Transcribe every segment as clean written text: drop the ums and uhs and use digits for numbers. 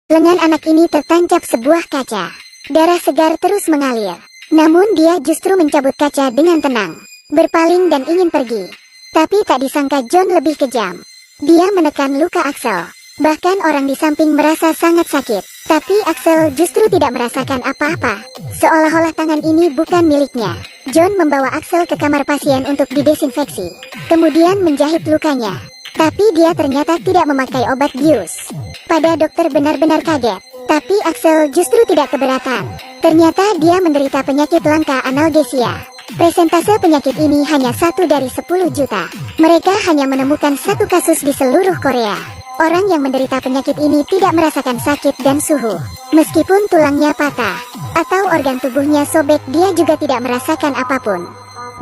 Lengan anak ini tertancap sebuah kaca. Darah segar terus mengalir. Namun dia justru mencabut kaca dengan tenang, berpaling dan ingin pergi. Tapi tak disangka John lebih kejam. Dia menekan luka Axel. Bahkan orang di samping merasa sangat sakit. Tapi Axel justru tidak merasakan apa-apa. Seolah-olah tangan ini bukan miliknya. John membawa Axel ke kamar pasien untuk didesinfeksi. Kemudian menjahit lukanya. Tapi dia ternyata tidak memakai obat bius. Pada dokter benar-benar kaget. Tapi Axel justru tidak keberatan. Ternyata dia menderita penyakit langka analgesia. Presentase penyakit ini hanya 1 dari 10 juta. Mereka hanya menemukan 1 kasus di seluruh Korea. Orang yang menderita penyakit ini tidak merasakan sakit dan suhu. Meskipun tulangnya patah atau organ tubuhnya sobek, dia juga tidak merasakan apapun.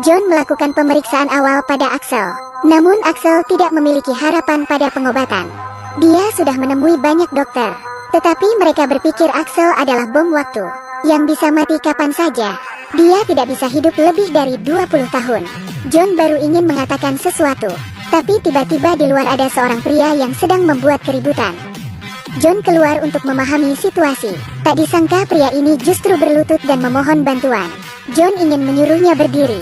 John melakukan pemeriksaan awal pada Axel. Namun Axel tidak memiliki harapan pada pengobatan. Dia sudah menemui banyak dokter. Tetapi mereka berpikir Axel adalah bom waktu yang bisa mati kapan saja. Dia tidak bisa hidup lebih dari 20 tahun. John baru ingin mengatakan sesuatu. Tapi tiba-tiba di luar ada seorang pria yang sedang membuat keributan. John keluar untuk memahami situasi. Tak disangka pria ini justru berlutut dan memohon bantuan. John ingin menyuruhnya berdiri.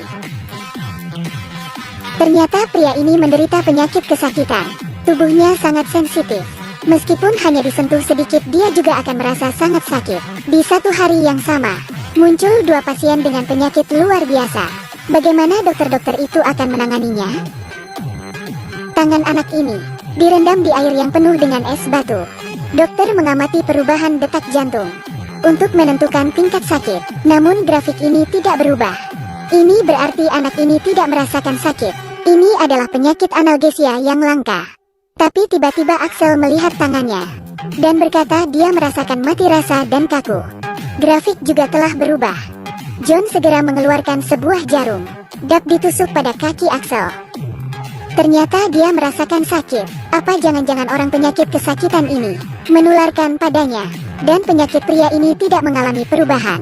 Ternyata pria ini menderita penyakit kesakitan. Tubuhnya sangat sensitif. Meskipun hanya disentuh sedikit, dia juga akan merasa sangat sakit. Di satu hari yang sama, muncul 2 pasien dengan penyakit luar biasa. Bagaimana dokter-dokter itu akan menanganinya? Tangan anak ini direndam di air yang penuh dengan es batu. Dokter mengamati perubahan detak jantung untuk menentukan tingkat sakit. Namun grafik ini tidak berubah. Ini berarti anak ini tidak merasakan sakit. Ini adalah penyakit analgesia yang langka. Tapi tiba-tiba Axel melihat tangannya dan berkata dia merasakan mati rasa dan kaku. Grafik juga telah berubah. John segera mengeluarkan sebuah jarum. Dap ditusuk pada kaki Axel. Ternyata dia merasakan sakit. Apa jangan-jangan orang penyakit kesakitan ini menularkan padanya? Dan penyakit pria ini tidak mengalami perubahan.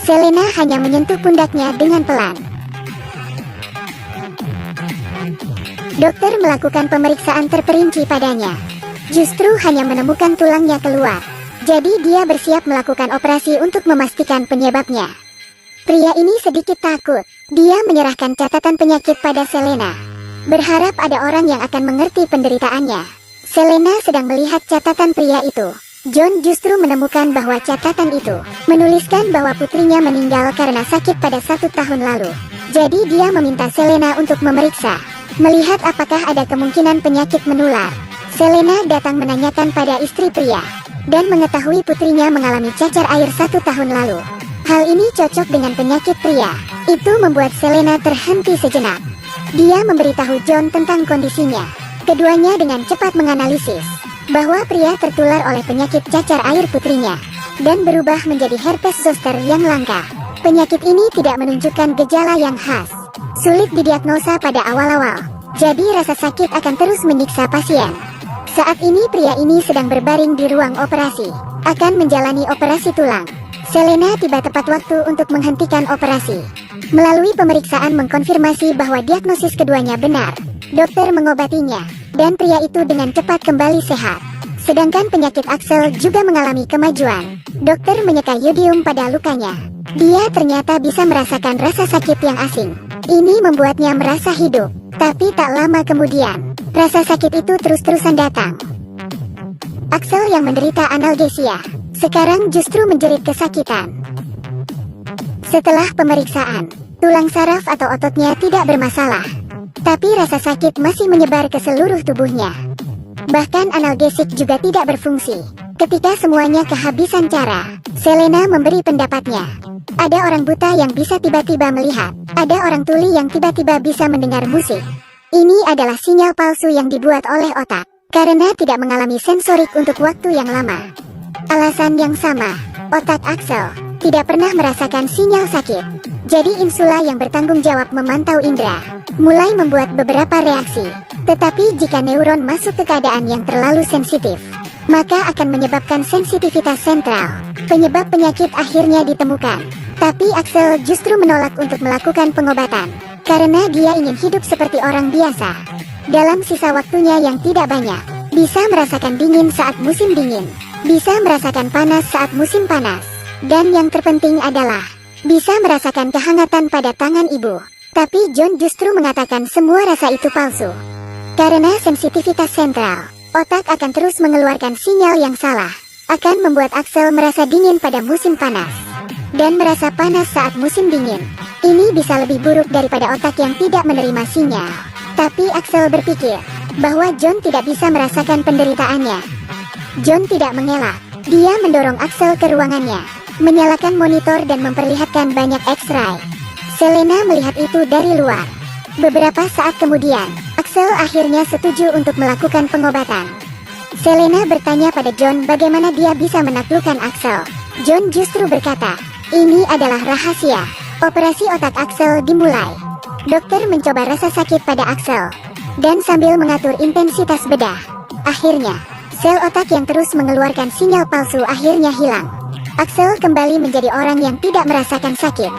Selena hanya menyentuh pundaknya dengan pelan. Dokter melakukan pemeriksaan terperinci padanya. Justru hanya menemukan tulangnya keluar. Jadi dia bersiap melakukan operasi untuk memastikan penyebabnya. Pria ini sedikit takut. Dia menyerahkan catatan penyakit pada Selena, berharap ada orang yang akan mengerti penderitaannya. Selena sedang melihat catatan pria itu. John justru menemukan bahwa catatan itu menuliskan bahwa putrinya meninggal karena sakit pada 1 tahun lalu. Jadi dia meminta Selena untuk memeriksa, melihat apakah ada kemungkinan penyakit menular. Selena datang menanyakan pada istri pria dan mengetahui putrinya mengalami cacar air 1 tahun lalu. Hal ini cocok dengan penyakit pria. Itu membuat Selena terhenti sejenak. Dia memberitahu John tentang kondisinya. Keduanya dengan cepat menganalisis bahwa pria tertular oleh penyakit cacar air putrinya dan berubah menjadi herpes zoster yang langka. Penyakit ini tidak menunjukkan gejala yang khas, sulit didiagnosa pada awal-awal. Jadi rasa sakit akan terus menyiksa pasien. Saat ini pria ini sedang berbaring di ruang operasi, akan menjalani operasi tulang. Selena tiba tepat waktu untuk menghentikan operasi. Melalui pemeriksaan mengkonfirmasi bahwa diagnosis keduanya benar. Dokter mengobatinya, dan pria itu dengan cepat kembali sehat. Sedangkan penyakit Axel juga mengalami kemajuan. Dokter menyeka yodium pada lukanya. Dia ternyata bisa merasakan rasa sakit yang asing. Ini membuatnya merasa hidup. Tapi tak lama kemudian, rasa sakit itu terus-terusan datang. Axel yang menderita analgesia sekarang justru menjerit kesakitan. Setelah pemeriksaan, tulang saraf atau ototnya tidak bermasalah. Tapi rasa sakit masih menyebar ke seluruh tubuhnya. Bahkan analgesik juga tidak berfungsi. Ketika semuanya kehabisan cara, Selena memberi pendapatnya. Ada orang buta yang bisa tiba-tiba melihat. Ada orang tuli yang tiba-tiba bisa mendengar musik. Ini adalah sinyal palsu yang dibuat oleh otak, karena tidak mengalami sensorik untuk waktu yang lama. Alasan yang sama, otak Axel tidak pernah merasakan sinyal sakit. Jadi insula yang bertanggung jawab memantau indera mulai membuat beberapa reaksi. Tetapi jika neuron masuk ke keadaan yang terlalu sensitif, maka akan menyebabkan sensitivitas sentral. Penyebab penyakit akhirnya ditemukan. Tapi Axel justru menolak untuk melakukan pengobatan, karena dia ingin hidup seperti orang biasa. Dalam sisa waktunya yang tidak banyak, bisa merasakan dingin saat musim dingin, bisa merasakan panas saat musim panas, dan yang terpenting adalah bisa merasakan kehangatan pada tangan ibu. Tapi John justru mengatakan semua rasa itu palsu. Karena sensitivitas sentral, otak akan terus mengeluarkan sinyal yang salah, akan membuat Axel merasa dingin pada musim panas, dan merasa panas saat musim dingin. Ini bisa lebih buruk daripada otak yang tidak menerima sinyal. Tapi Axel berpikir bahwa John tidak bisa merasakan penderitaannya. John tidak mengelak. Dia mendorong Axel ke ruangannya, menyalakan monitor dan memperlihatkan banyak X-ray. Selena melihat itu dari luar. Beberapa saat kemudian, Axel akhirnya setuju untuk melakukan pengobatan. Selena bertanya pada John bagaimana dia bisa menaklukkan Axel. John justru berkata, ini adalah rahasia. Operasi otak Axel dimulai. Dokter mencoba rasa sakit pada Axel, dan sambil mengatur intensitas bedah. Akhirnya, sel otak yang terus mengeluarkan sinyal palsu akhirnya hilang. Axel kembali menjadi orang yang tidak merasakan sakit.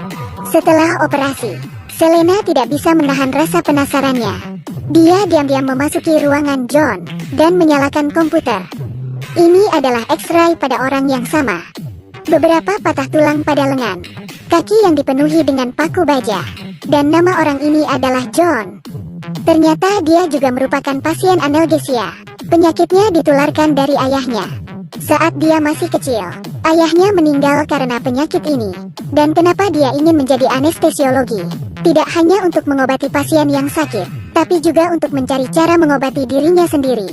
Setelah operasi, Selena tidak bisa menahan rasa penasarannya. Dia diam-diam memasuki ruangan John dan menyalakan komputer. Ini adalah X-ray pada orang yang sama. Beberapa patah tulang pada lengan, kaki yang dipenuhi dengan paku baja, dan nama orang ini adalah John. Ternyata dia juga merupakan pasien analgesia. Penyakitnya ditularkan dari ayahnya. Saat dia masih kecil, ayahnya meninggal karena penyakit ini. Dan kenapa dia ingin menjadi anestesiologi? Tidak hanya untuk mengobati pasien yang sakit, tapi juga untuk mencari cara mengobati dirinya sendiri.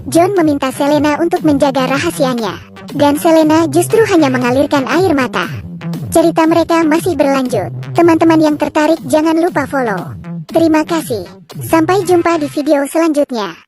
John meminta Selena untuk menjaga rahasianya, dan Selena justru hanya mengalirkan air mata. Cerita mereka masih berlanjut. Teman-teman yang tertarik jangan lupa follow. Terima kasih. Sampai jumpa di video selanjutnya.